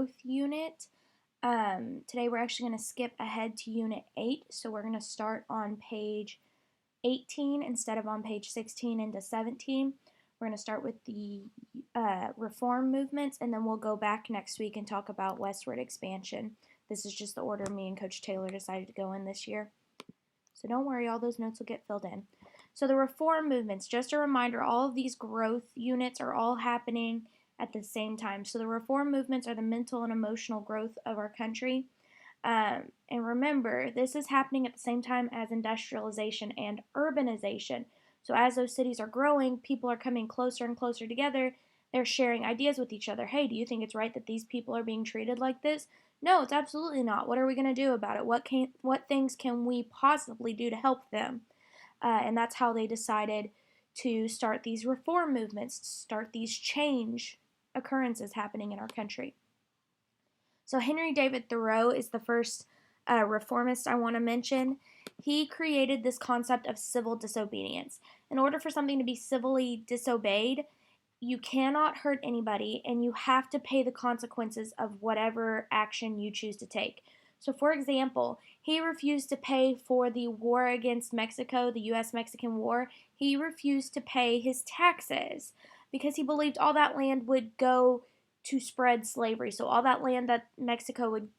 growth unit. Today we're actually going to skip ahead to Unit 8, so we're going to start on page 18 instead of on page 16 into 17. We're going to start with the reform movements, and then we'll go back next week and talk about westward expansion. This is just the order me and Coach Taylor decided to go in this year. So don't worry, all those notes will get filled in. So the reform movements, just a reminder, all of these growth units are all happening at the same time. So the reform movements are the mental and emotional growth of our country. And remember, this is happening at the same time as industrialization and urbanization. So as those cities are growing, people are coming closer and closer together. They're sharing ideas with each other. Hey, do you think it's right that these people are being treated like this? No, it's absolutely not. What are we going to do about it? What things can we possibly do to help them? And that's how they decided to start these reform movements, to start these change occurrences happening in our country. So Henry David Thoreau is the first reformist I want to mention. He created this concept of civil disobedience. In order for something to be civilly disobeyed, you cannot hurt anybody, and you have to pay the consequences of whatever action you choose to take. So, for example, he refused to pay for the war against Mexico, the U.S.-Mexican War. He refused to pay his taxes because he believed all that land would go to spread slavery. So all that land that Mexico would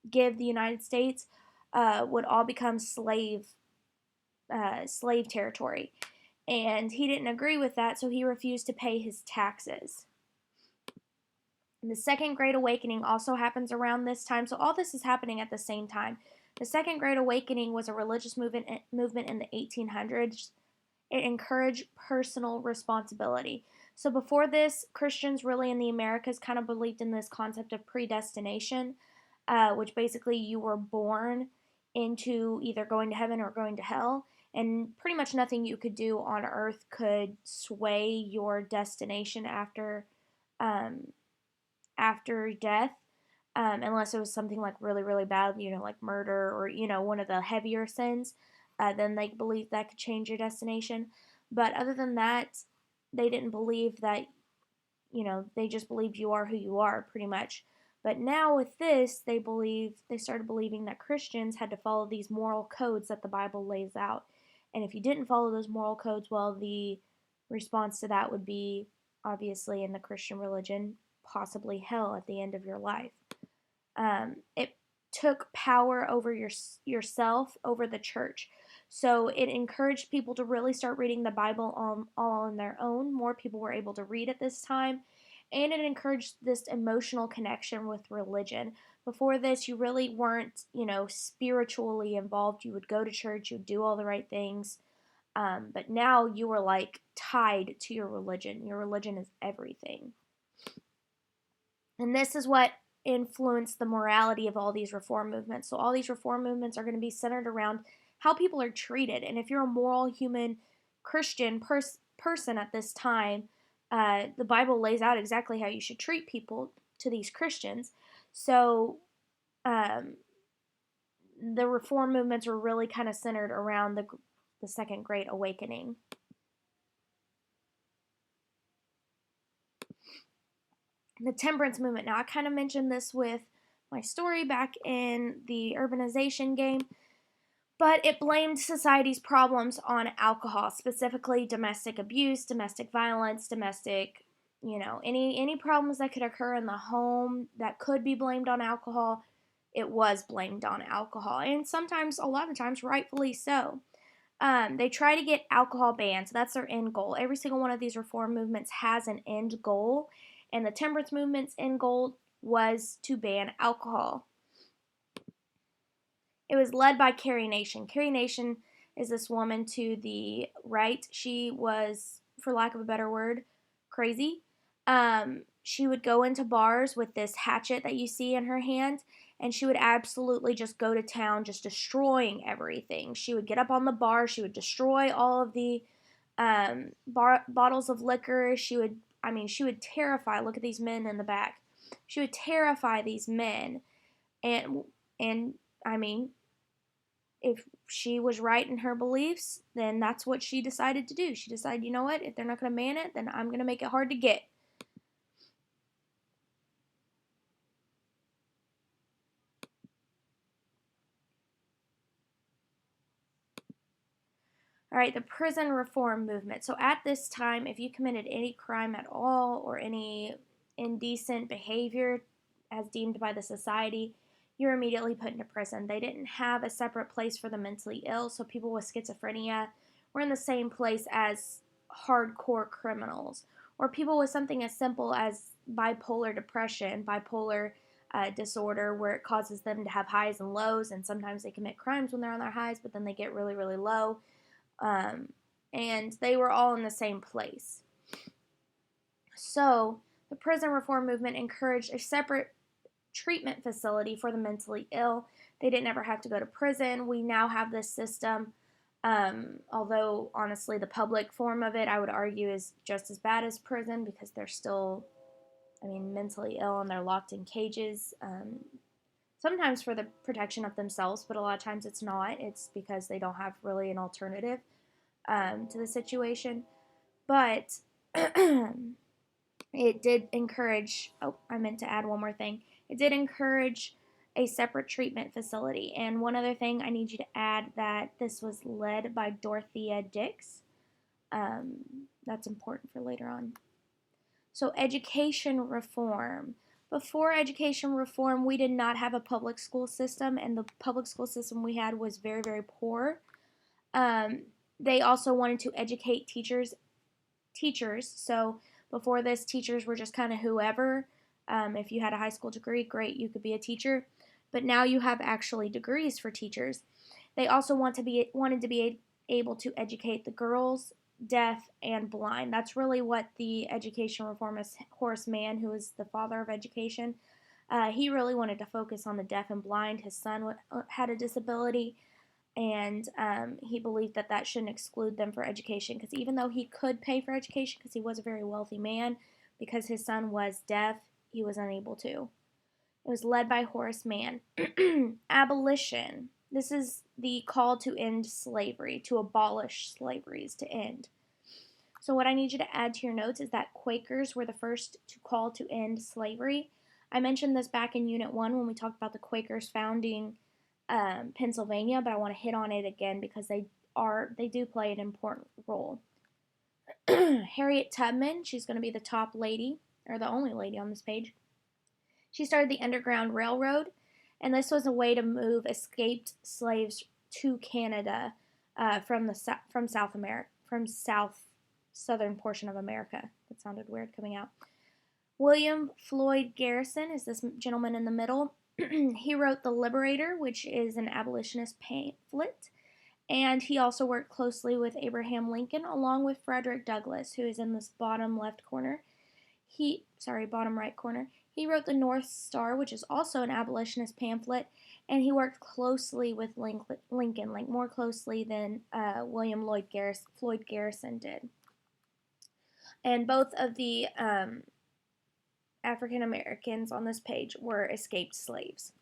give the United States would all become slave territory. And he didn't agree with that, so he refused to pay his taxes. And the Second Great Awakening also happens around this time, so all this is happening at the same time. The Second Great Awakening was a religious movement in the 1800s. It encouraged personal responsibility. So before this, Christians really in the Americas kind of believed in this concept of predestination, which basically you were born into either going to heaven or going to hell, and pretty much nothing you could do on earth could sway your destination after death, unless it was something like really, really bad, like murder or, one of the heavier sins. Then they believed that could change your destination. But other than that, they didn't believe that, they just believed you are who you are, pretty much. But now with this, they started believing that Christians had to follow these moral codes that the Bible lays out. And if you didn't follow those moral codes, well, the response to that would be, obviously, in the Christian religion, possibly hell at the end of your life. It took power over yourself over the church. So it encouraged people to really start reading the Bible all on their own. More people were able to read at this time. And it encouraged this emotional connection with religion. Before this, you really weren't, spiritually involved. You would go to church, you would do all the right things. But now you were like tied to your religion. Your religion is everything. And this is what influenced the morality of all these reform movements. So all these reform movements are going to be centered around how people are treated. And if you're a moral, human, Christian person at this time, the Bible lays out exactly how you should treat people to these Christians. So the reform movements were really kind of centered around the Second Great Awakening. The temperance movement. Now, I kind of mentioned this with my story back in the urbanization game, but it blamed society's problems on alcohol, specifically domestic abuse, domestic violence, any problems that could occur in the home that could be blamed on alcohol. It was blamed on alcohol, and sometimes, a lot of times, rightfully so. They try to get alcohol banned, so that's their end goal. Every single one of these reform movements has an end goal, and the temperance movement's end goal was to ban alcohol. It was led by Carrie Nation. Carrie Nation is this woman to the right. She was, for lack of a better word, crazy. She would go into bars with this hatchet that you see in her hand, and she would absolutely just go to town, just destroying everything. She would get up on the bar. She would destroy all of the bottles of liquor. She would terrify. Look at these men in the back. She would terrify these men, and if she was right in her beliefs, then that's what she decided to do. She decided, you know what? If they're not going to ban it, then I'm going to make it hard to get. All right, the prison reform movement. So at this time, if you committed any crime at all or any indecent behavior as deemed by the society, you're immediately put into prison. They didn't have a separate place for the mentally ill, so people with schizophrenia were in the same place as hardcore criminals, or people with something as simple as bipolar depression, bipolar disorder, where it causes them to have highs and lows, and sometimes they commit crimes when they're on their highs, but then they get really, really low. And they were all in the same place. So the prison reform movement encouraged a separate treatment facility for the mentally ill. They didn't ever have to go to prison. We now have this system, although honestly the public form of it, I would argue, is just as bad as prison because they're still, mentally ill and they're locked in cages. Sometimes for the protection of themselves, but a lot of times it's not. It's because they don't have really an alternative to the situation. But it did encourage, I meant to add one more thing. It did encourage a separate treatment facility. And one other thing I need you to add, that this was led by Dorothea Dix. That's important for later on. So education reform. Before education reform, we did not have a public school system, and the public school system we had was very, very poor. They also wanted to educate teachers. So before this, teachers were just kind of whoever. If you had a high school degree, great, you could be a teacher. But now you have actually degrees for teachers. They also wanted to be able to educate the girls, deaf, and blind. That's really what the education reformist Horace Mann, who is the father of education, he really wanted to focus on the deaf and blind. His son had a disability, and he believed that shouldn't exclude them for education, because even though he could pay for education because he was a very wealthy man, because his son was deaf, he was unable to. It was led by Horace Mann. Abolition. This is the call to end slavery, to abolish slavery, is to end. So what I need you to add to your notes is that Quakers were the first to call to end slavery. I mentioned this back in Unit 1 when we talked about the Quakers founding Pennsylvania, but I want to hit on it again because they do play an important role. Harriet Tubman, she's going to be the top lady, or the only lady on this page. She started the Underground Railroad, and this was a way to move escaped slaves to Canada from southern portion of America. That sounded weird coming out. William Floyd Garrison is this gentleman in the middle. He wrote The Liberator, which is an abolitionist pamphlet, and he also worked closely with Abraham Lincoln, along with Frederick Douglass, who is in this bottom right corner. He wrote The North Star, which is also an abolitionist pamphlet, and he worked closely with Lincoln, like more closely than William Floyd Garrison did. And both of the African Americans on this page were escaped slaves.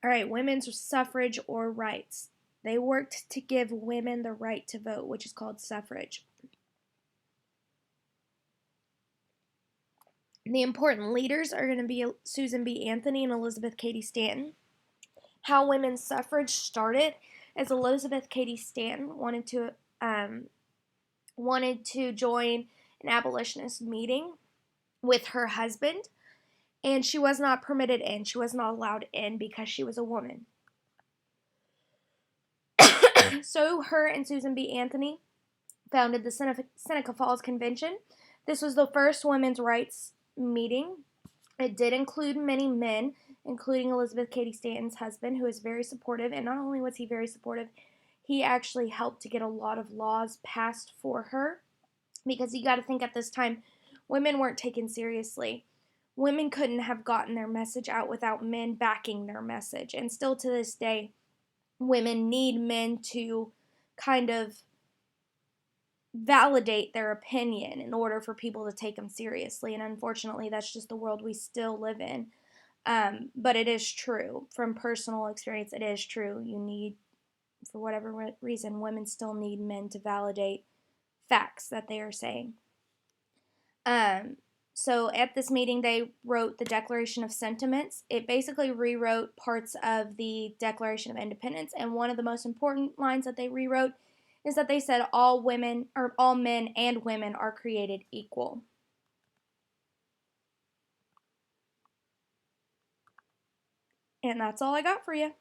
All right, women's suffrage or rights. They worked to give women the right to vote, which is called suffrage. The important leaders are going to be Susan B. Anthony and Elizabeth Cady Stanton. How women's suffrage started is Elizabeth Cady Stanton wanted to join an abolitionist meeting with her husband, and she was not permitted in. She was not allowed in because she was a woman. So her and Susan B. Anthony founded the Seneca Falls Convention. This was the first women's rights meeting. It did include many men, including Elizabeth Cady Stanton's husband, who is very supportive. And not only was he very supportive, he actually helped to get a lot of laws passed for her. Because you got to think, at this time, women weren't taken seriously. Women couldn't have gotten their message out without men backing their message. And still to this day, women need men to kind of validate their opinion in order for people to take them seriously. And unfortunately, that's just the world we still live in. But it is true. From personal experience, it is true. You need, for whatever reason, women still need men to validate facts that they are saying. So at this meeting, they wrote the Declaration of Sentiments. It basically rewrote parts of the Declaration of Independence, and one of the most important lines that they rewrote is that they said all women, or all men and women, are created equal. And that's all I got for you.